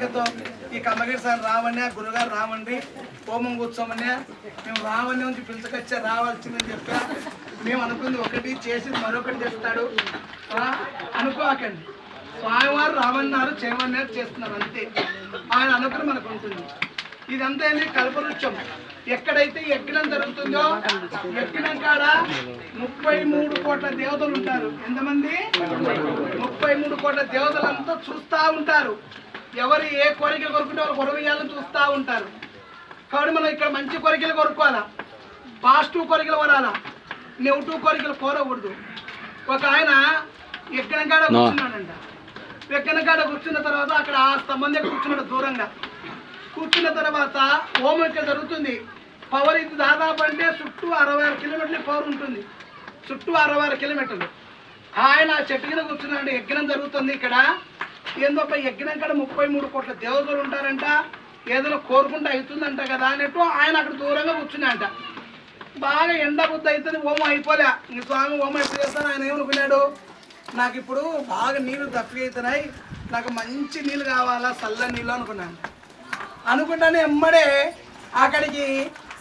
కోరికతో ఈ కమ్మగిరి సార్ రావణ్య గురుగారు రావండి హోమం కూర్చోమని మేము రావణ్య నుంచి పిలుచుకొచ్చే రావాల్సిందని చెప్పా. మేము అనుకుంది ఒకటి చేసి మరొకటి చెప్తాడు అనుకోకండి. స్వామివారు రామన్నారు చేయమన్నారు చేస్తున్నారు అంతే. ఆయన అనుగ్రహం మనకు ఉంటుంది. ఇదంతా ఏంటి కల్పవృక్షం. ఎక్కడైతే యజ్ఞం జరుగుతుందో యజ్ఞం కాడ 33 కోట్ల దేవతలు ఉంటారు. ఎంతమంది? 33 కోట్ల దేవతలంతా చూస్తూ ఉంటారు. ఎవరు ఏ కోరికలు కొరుకుంటే వాళ్ళు కొరవేయాలని చూస్తూ ఉంటారు. కాబట్టి మనం ఇక్కడ మంచి కోరికలు కొరుకోవాలా, పాజిటివ్ కోరికలు కొరాలా, నెగిటివ్ కోరికలు కోరకూడదు. ఒక ఆయన యజ్ఞం కాడ కూర్చున్నాడంట. యజ్ఞం కాడ కూర్చున్న తర్వాత అక్కడ ఆ స్తంభం దగ్గర కూర్చున్నాడు. దూరంగా కూర్చున్న తర్వాత హోమం ఇక్కడ జరుగుతుంది. పవర్ ఇది దాదాపు అంటే చుట్టూ 66 కిలోమీటర్ల పవర్ ఉంటుంది. చుట్టూ 66 కిలోమీటర్లు. ఆయన చెట్టు కింద కూర్చున్నాడు. యజ్ఞం జరుగుతుంది ఇక్కడ. ఏందో యజ్ఞం కాడ 33 కోట్ల దేవతలు ఉంటారంట. ఏదైనా కోరుకుంటే అవుతుందంట కదా అన్నట్టు ఆయన అక్కడ దూరంగా కూర్చున్నాడంట. బాగా ఎండ బుద్ధి అవుతుంది. హోమం అయిపోలే. ఇంక స్వామి హోమం ఎప్పుడు చేస్తాను. ఆయన ఏమనుకున్నాడు, నాకు ఇప్పుడు బాగా నీళ్ళు తప్పిక అవుతున్నాయి, నాకు మంచి నీళ్ళు కావాలా, చల్ల నీళ్ళు అనుకున్నాను. అనుకుంటానే ఎమ్మడే అక్కడికి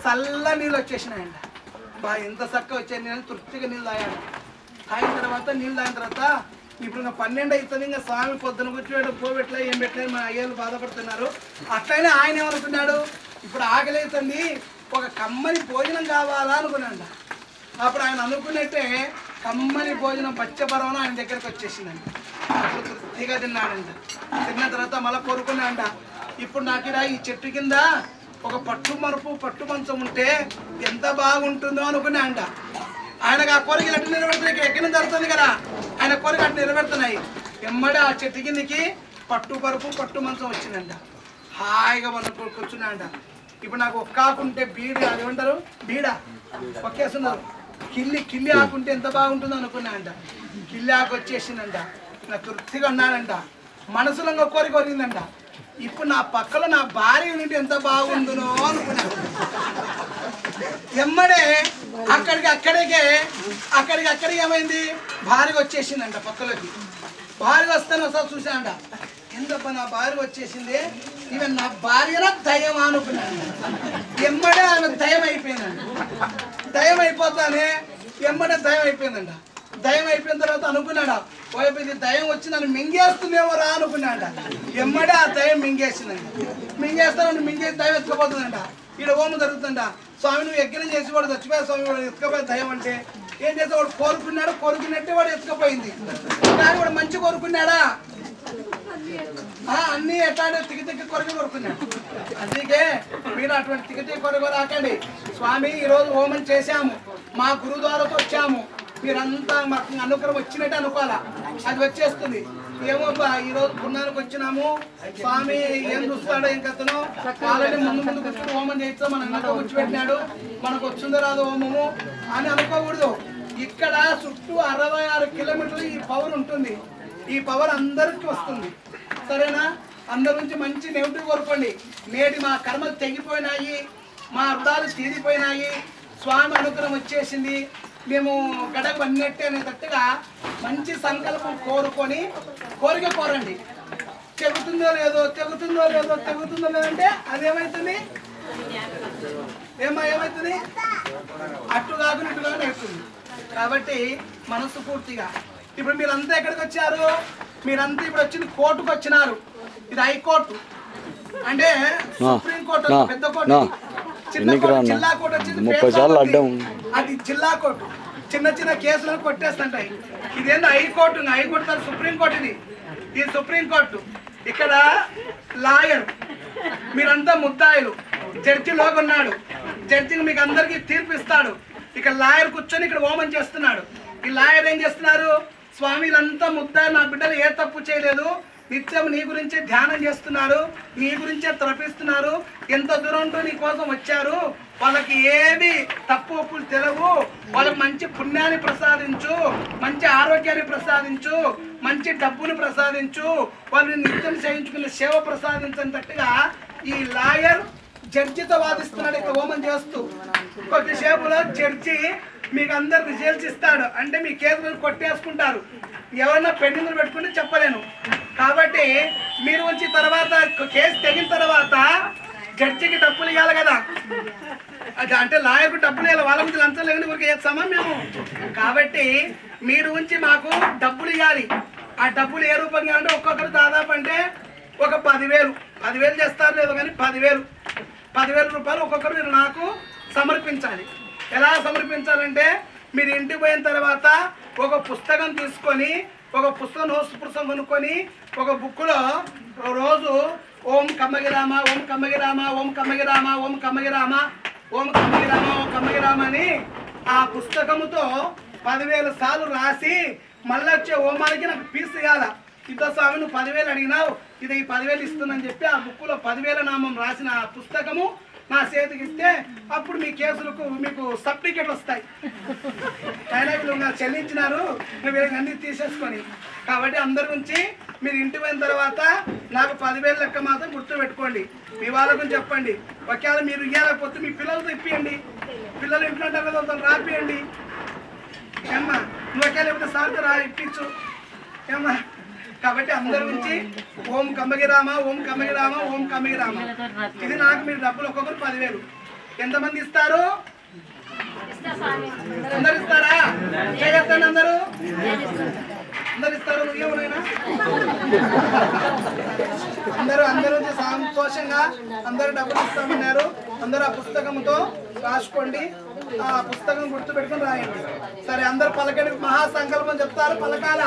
చల్ల నీళ్ళు వచ్చేసినాయంట. బాగా ఎంత చక్కగా వచ్చాయి నీళ్ళు. తృప్తిగా నీళ్ళు తాగాడు. తాగిన తర్వాత నీళ్ళు తాగిన తర్వాత ఇప్పుడు ఇంకా 12 అవుతుంది. ఇంకా స్వామి పొద్దున కూర్చోబెట్టు పోబెట్టలే ఏం పెట్టలేదు, మా అయ్యలు బాధపడుతున్నారు. అట్లయినా ఆయన ఏమనుకున్నాడు, ఇప్పుడు ఆకలి అవుతుంది, ఒక కమ్మని భోజనం కావాలా అనుకున్నాడు. అప్పుడు ఆయన అనుకున్నట్టే కమ్మని భోజనం పచ్చపరవనం ఆయన దగ్గరికి వచ్చేసిందంట. అప్పుడు తృప్తిగా తిన్నాడంట. తిన్న తర్వాత మళ్ళీ కోరుకున్నాడంట, ఇప్పుడు నాకు ఇక్కడ ఈ చెట్టు కింద ఒక పట్టు మంచం ఉంటే ఎంత బాగుంటుందో అనుకున్నా అంట. ఆయనకు ఆ కోరికలు అట్టు నిలబెడుతున్నాయి. యజ్ఞం జరుగుతుంది కదా, ఆయన కోరిక అట్టు నిలబెడుతున్నాయి. ఎమ్మడే ఆ చెట్టు కిందకి పట్టు మంచం వచ్చిందంట. హాయిగా మనం కూర్చున్నాయంట. ఇప్పుడు నాకు ఒక్క ఆకుంటే బీడి అది ఏమంటారు, బీడ ఒక్కేస్తున్నారు. కిల్లి ఆకుంటే ఎంత బాగుంటుందో అనుకున్నా అంట. కిల్లి ఆకు వచ్చేసిందంట. నాకు తృప్తిగా ఉన్నానంట. మనసులో ఇంకో కోరిక కొరిగిందంట, ఇప్పుడు నా పక్కలో నా భార్య ఉంటే ఎంత బాగుండునో అనుకున్నాను. ఎమ్మడే అక్కడికి ఏమైంది, భార్య వచ్చేసిందంట పక్కలోకి. భార్య వస్తాను ఒకసారి చూసానంట. ఎందుకు నా భార్య వచ్చేసింది, ఈవెన్ నా భార్యనా దయ్యం అనుకున్నాను. ఎమ్మడే ఆమె దయ్యం అయిపోయిందంట. దయ్యం అయిపోతానే ఎమ్మడే దయ్యం అయిపోయిందంట. దయ్యం అయిపోయిన తర్వాత అనుకున్నాడా, ఇది దయ్యం వచ్చి నన్ను మింగేస్తుందేమో రా అనుకున్నాడ. ఎమ్మడే ఆ దయ్యం మింగేసిందంట. మింగేస్తానని మింగేసి దయ్యం ఎత్తుకపోతుందంట. ఇక్కడ హోమం జరుగుతుందంట. స్వామి నువ్వు యజ్ఞం చేసి వాడు చచ్చిపోయా స్వామి, వాడు ఎత్తుకపోయే దయ్యం అంటే ఏం చేస్తే వాడు కోరుకున్నట్టే వాడు ఎత్తుకపోయింది. కానీ వాడు మంచి కోరుకున్నాడా, అన్ని ఎట్లాంటి తిక్కి కొరుకున్నాడు. అందుకే మీరు అటువంటి తిక్కి కొరకరాకండి. స్వామి ఈరోజు హోమం చేశాము, మా గురువు ద్వారాతో వచ్చాము, మీరంతా మాకు అనుగ్రహం వచ్చినట్టే అనుకోవాలా, అది వచ్చేస్తుంది. ఏమో ఈరోజు పుణ్యానికి వచ్చినాము, స్వామి ఏం చూస్తాడో ఏం కథనో, ఆల్రెడీ ముందు కూర్చొని హోమం చేస్తాం, మన అన్నతో కూర్చోబెట్టినాడు, మనకు వచ్చిందో రాదు హోమము అని అనుకోకూడదు. ఇక్కడ చుట్టూ 66 కిలోమీటర్లు ఈ పవర్ ఉంటుంది. ఈ పవర్ అందరికి వస్తుంది. సరేనా? అందరి నుంచి మంచి నెగిటివ్ కోరుకోండి. నేటి మా కర్మలు తెగిపోయినాయి, మా రుణాలు తీరిపోయినాయి, స్వామి అనుగ్రహం వచ్చేసింది, మేము గడకు అన్నట్టే అనేటట్టుగా మంచి సంకల్పం కోరుకొని కోరిక కోరండి. తెగుతుందో లేదంటే అదేమవుతుంది, ఏమవుతుంది, అటు కాకుండా ఇటు కాకుండా అవుతుంది. కాబట్టి మనస్సు పూర్తిగా ఇప్పుడు మీరంతా ఎక్కడికి వచ్చారు, మీరంతా ఇప్పుడు వచ్చింది కోర్టుకు వచ్చినారు. ఇది హైకోర్టు అంటే సుప్రీం కోర్టు, పెద్ద కోర్టు. చిన్న కోర్టు జిల్లా కోర్టు వచ్చింది, అది జిల్లా కోర్టు. చిన్న కేసులను కొట్టేస్తుంటాయి. ఇదేందో హైకోర్టు, హైకోర్టు సుప్రీం కోర్టు. ఇది సుప్రీం కోర్టు. ఇక్కడ లాయర్, మీరంతా ముద్దాయిలు, జడ్జి లోగున్నాడు, జడ్జిని మీకు అందరికీ తీర్పు ఇస్తాడు. ఇక్కడ లాయర్ కూర్చొని ఇక్కడ హోమం చేస్తున్నాడు. ఈ లాయర్ ఏం చేస్తున్నారు, స్వామిలంతా ముద్దాయి, నా బిడ్డలు ఏ తప్పు చేయలేదు, నిత్యం నీ గురించే ధ్యానం చేస్తున్నారు, నీ గురించే తలపిస్తున్నారు, ఎంత దూరంతో నీ కోసం వచ్చారు, వాళ్ళకి ఏది తప్పు ఒప్పులు తెలవు, వాళ్ళకి మంచి పుణ్యాన్ని ప్రసాదించు, మంచి ఆరోగ్యాన్ని ప్రసాదించు, మంచి డబ్బును ప్రసాదించు, వాళ్ళని నిత్యం చేయించుకునే సేవ ప్రసాదించినట్టుగా ఈ లాయర్ జడ్జితో వాదిస్తున్నాడు ఇక్కడ హోమం చేస్తూ. కొద్దిసేపులో జడ్జి మీకు అందరు రిజల్ట్స్ ఇస్తాడు. అంటే మీ కేసులను కొట్టేసుకుంటారు. ఎవరైనా పెండింగ్లు పెట్టుకుంటే చెప్పలేను, కాబట్టి మీరు వచ్చి తర్వాత కేసు తెగిన తర్వాత జడ్జికి డబ్బులు ఇవ్వాలి కదా, అది అంటే లాయర్కు డబ్బులు ఇవ్వాలి, వాళ్ళ గురించి లంచం లేకుండా ఊరికి చేస్తామా మేము. కాబట్టి మీరు ఉంచి మాకు డబ్బులు ఇవ్వాలి. ఆ డబ్బులు ఏ రూపంగా అంటే ఒక్కొక్కరు దాదాపు అంటే ఒక 10,000 చేస్తారు లేదు కానీ 10,000 రూపాయలు ఒక్కొక్కరు మీరు నాకు సమర్పించాలి. ఎలా సమర్పించాలంటే మీరు ఇంటికి పోయిన తర్వాత ఒక పుస్తకం తీసుకొని, ఒక పుస్తకం నోట్స్ పుస్తకం కొనుక్కొని, ఒక బుక్లో రోజు ఓం కమ్మగిరామ ఓం కమ్మగిరామ ఓం కమ్మగిరామ ఓం కమ్మగిరామ ఓం కమ్మగిరామ ఓం కమ్మగిరామ అని ఆ పుస్తకముతో 10,000 సార్లు రాసి మళ్ళీ వచ్చే ఓమానికి నాకు ఫీజు ఇవ్వాల. స్వామి నువ్వు 10,000 అడిగినావు, ఇది ఈ 10,000 ఇస్తుందని చెప్పి ఆ బుక్లో 10,000 నామం రాసిన ఆ పుస్తకము నా చేతికి ఇస్తే అప్పుడు మీ కేసులకు మీకు సర్టిఫికెట్లు వస్తాయి. అయినా వీళ్ళు నాకు చెల్లించినారు, నువ్వు అన్నీ తీసేసుకొని. కాబట్టి అందరి నుంచి మీరు ఇంటికి పోయిన తర్వాత నాకు 10,000 లెక్క మాత్రం గుర్తు పెట్టుకోండి. మీ వాళ్ళకు చెప్పండి. ఒకవేళ మీరు ఇవ్వలేకపోతే మీ పిల్లలతో ఇప్పియండి, పిల్లలు ఇంట్లో ఉంటారు కదా వాళ్ళతో రాపియండి. ఏమ్మా నువ్వు ఒకవేళ లేకపోతే సార్తో ఇప్పించు ఏమ్మా. కాబట్టి అందరి నుంచి ఓం కమ్మగిరామ ఓం కమ్మగిరామ ఓం కమ్మగిరామ ఇది నాకు మీరు డబ్బులు ఒక్కొక్కరు 10,000. ఎంతమంది ఇస్తారు? అందరు ఇస్తారా? చేస్తాను అందరూ ఇస్తారు. నువ్వేమైనా అందరూ సంతోషంగా అందరూ డబ్బులు ఇస్తామన్నారు. అందరూ ఆ పుస్తకంతో రాసుకోండి, ఆ పుస్తకం గుర్తు పెట్టుకుని రాయండి. సరే అందరు పలకండి. మహాసంకల్పం చెప్తారు, పలకాల.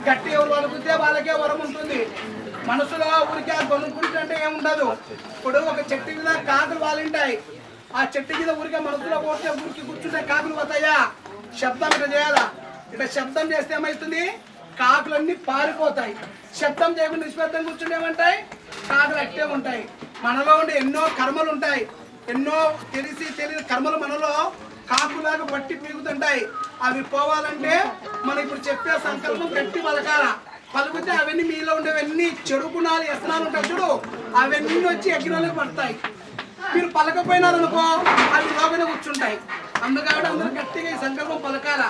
గట్టి ఎవరు పలుకుతే వాళ్ళకే వరం ఉంటుంది. మనసులో ఊరికి కొనుక్కుంటుంటే ఏముండదు. ఇప్పుడు ఒక చెట్టు మీద కాకులు వాలింటాయి. ఆ చెట్టు మీద ఊరికే మనసులో పోతే ఊరికి కూర్చుంటే కాకులు పోతాయా? శబ్దం ఇట్లా చేయాలా? ఇట్లా శబ్దం చేస్తే ఏమవుతుంది? కాకులన్నీ పారిపోతాయి. శబ్దం చేయకుండా నిష్పత్తం కూర్చుంటే ఏమంటాయి? కాకులు అట్టే ఉంటాయి. మనలో ఉండే ఎన్నో కర్మలు ఉంటాయి, ఎన్నో తెలియని కర్మలు మనలో కాకులాగా పట్టి పీగుతుంటాయి. అవి పోవాలంటే మనం ఇప్పుడు చెప్పే సంకల్పం గట్టి పలకాల. పలుకుతే అవన్నీ మీలో ఉండేవన్నీ చెడు గుణాలు వ్యసనాలు ఉంటాయి చూడు, అవన్నీ వచ్చి ఎగ్గిలోకి పడతాయి. మీరు పలకపోయినారనుకో అవి లోపల కూర్చుంటాయి. అందుకని అందరూ గట్టిగా ఈ సంకల్పం పలకాల.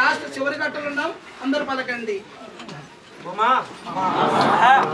లాస్ట్ చివరి గట్టలు ఉన్నాం, అందరూ పలకండి.